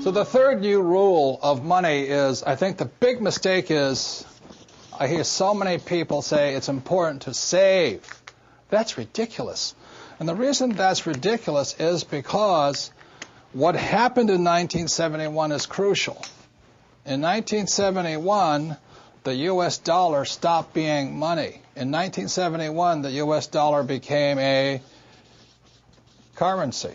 So the third new rule of money is, I think the big mistake is, I hear so many people say it's important to save. That's ridiculous. And the reason that's ridiculous is because what happened in 1971 is crucial. In 1971, the U.S. dollar stopped being money. In 1971, the U.S. dollar became a currency.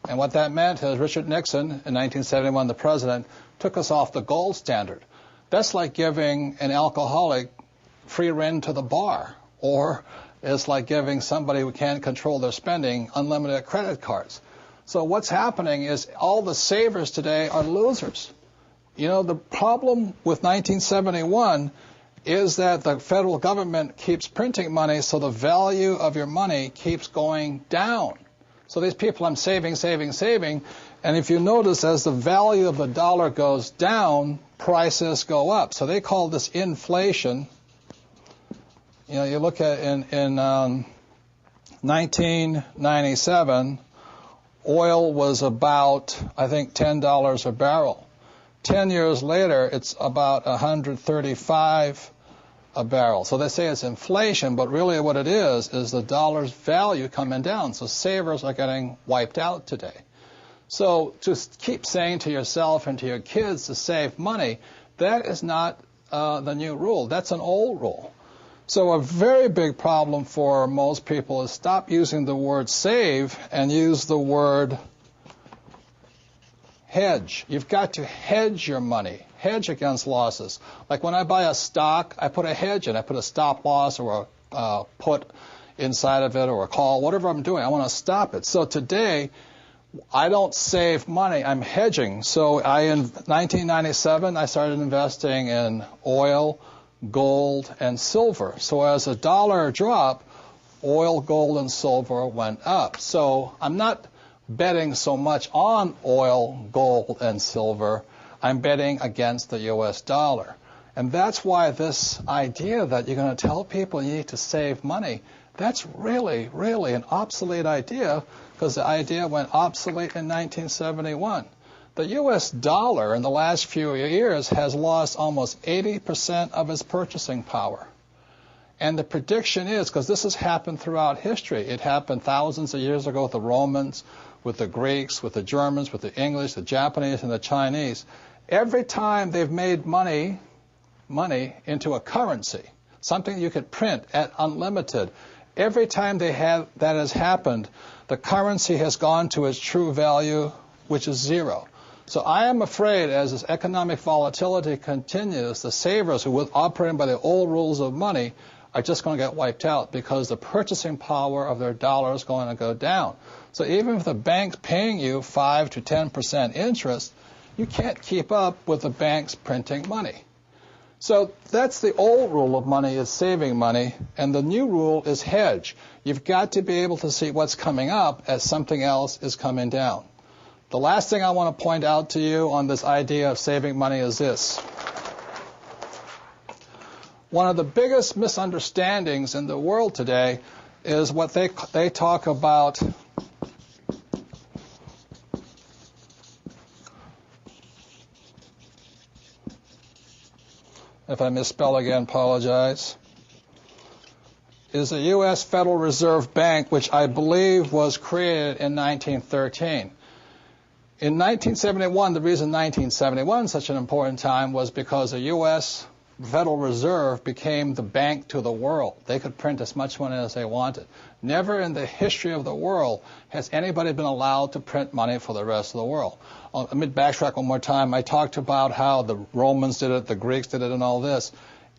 And what that meant is Richard Nixon, in 1971, the president, took us off the gold standard. That's like giving an alcoholic free rein to the bar, or it's like giving somebody who can't control their spending unlimited credit cards. So what's happening is all the savers today are losers. You know, the problem with 1971 is that the federal government keeps printing money, so the value of your money keeps going down. So these people, I'm saving, and if you notice, as the value of the dollar goes down, prices go up. So they call this inflation. You know, you look at in 1997, oil was about, I think, $10 a barrel. 10 years later, it's about $135 a barrel. So they say it's inflation, but really what it is the dollar's value coming down. So savers are getting wiped out today. So to keep saying to yourself and to your kids to save money, that is not the new rule. That's an old rule. So a very big problem for most people is stop using the word save and use the word hedge. You've got to hedge your money, hedge against losses. Like when I buy a stock, I put a hedge in. I put a stop loss or a put inside of it or a call, whatever I'm doing. I want to stop it. So today, I don't save money. I'm hedging. So in 1997, I started investing in oil, gold, and silver. So as the dollar dropped, oil, gold, and silver went up. So I'm not betting so much on oil, gold, and silver. I'm betting against the U.S. dollar. And that's why this idea that you're going to tell people you need to save money, that's really, really an obsolete idea, because the idea went obsolete in 1971. The U.S. dollar in the last few years has lost almost 80% of its purchasing power. And the prediction is, because this has happened throughout history, it happened thousands of years ago with the Romans, with the Greeks, with the Germans, with the English, the Japanese, and the Chinese. Every time they've made money into a currency, something you could print at unlimited, every time that has happened, the currency has gone to its true value, which is zero. So I am afraid as this economic volatility continues, the savers who were operating by the old rules of money are just going to get wiped out because the purchasing power of their dollar is going to go down. So even if the bank's paying you 5 to 10% interest, you can't keep up with the banks printing money. So that's the old rule of money, is saving money, and the new rule is hedge. You've got to be able to see what's coming up as something else is coming down. The last thing I want to point out to you on this idea of saving money is this. One of the biggest misunderstandings in the world today is what they talk about if I misspell again, apologize, is the U.S. Federal Reserve Bank, which I believe was created in 1913. In 1971, the reason 1971 is such an important time was because the U.S. Federal Reserve became the bank to the world. They could print as much money as they wanted. Never in the history of the world has anybody been allowed to print money for the rest of the world. Let me backtrack one more time. I talked about how the Romans did it, the Greeks did it, and all this.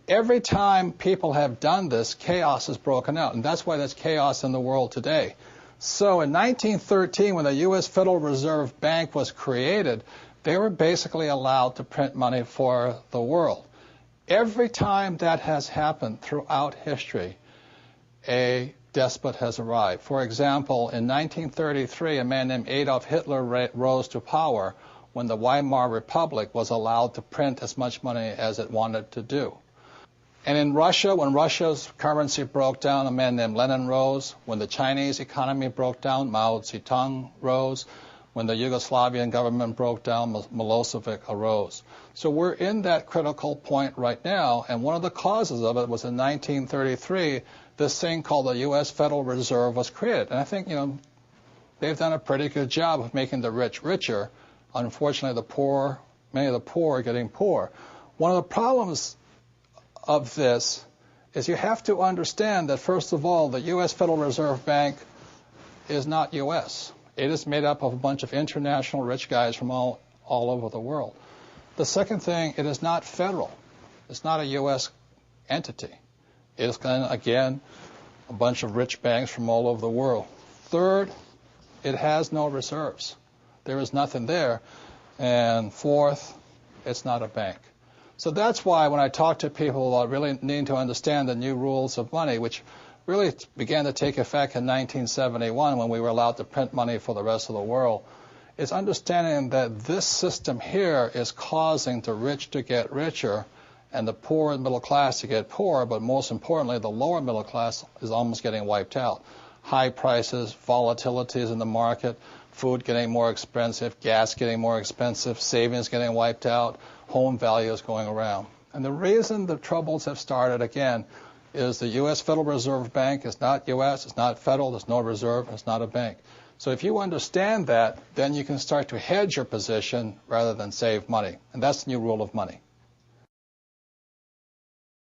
Every time people have done this, chaos has broken out, and that's why there's chaos in the world today. So in 1913, when the U.S. Federal Reserve Bank was created, they were basically allowed to print money for the world. Every time that has happened throughout history, a despot has arrived. For example, in 1933, a man named Adolf Hitler rose to power when the Weimar Republic was allowed to print as much money as it wanted to do. And in Russia, when Russia's currency broke down, a man named Lenin rose. When the Chinese economy broke down, Mao Zedong rose. When the Yugoslavian government broke down, Milosevic arose. So we're in that critical point right now, and one of the causes of it was in 1933, this thing called the U.S. Federal Reserve was created. And I think, they've done a pretty good job of making the rich richer. Unfortunately, many of the poor are getting poor. One of the problems of this is you have to understand that, first of all, the U.S. Federal Reserve Bank is not U.S. It is made up of a bunch of international rich guys from all over the world. The second thing, it is not federal. It's not a U.S. entity. It is, again, a bunch of rich banks from all over the world. Third, it has no reserves. There is nothing there. And fourth, it's not a bank. So that's why when I talk to people about really needing to understand the new rules of money, which really began to take effect in 1971 when we were allowed to print money for the rest of the world, is understanding that this system here is causing the rich to get richer and the poor and middle class to get poorer, but most importantly, the lower middle class is almost getting wiped out. High prices, volatilities in the market, food getting more expensive, gas getting more expensive, savings getting wiped out, home values going around. And the reason the troubles have started again is the U.S. Federal Reserve Bank is not U.S., it's not federal, there's no reserve, it's not a bank. So if you understand that, then you can start to hedge your position rather than save money. And that's the new rule of money.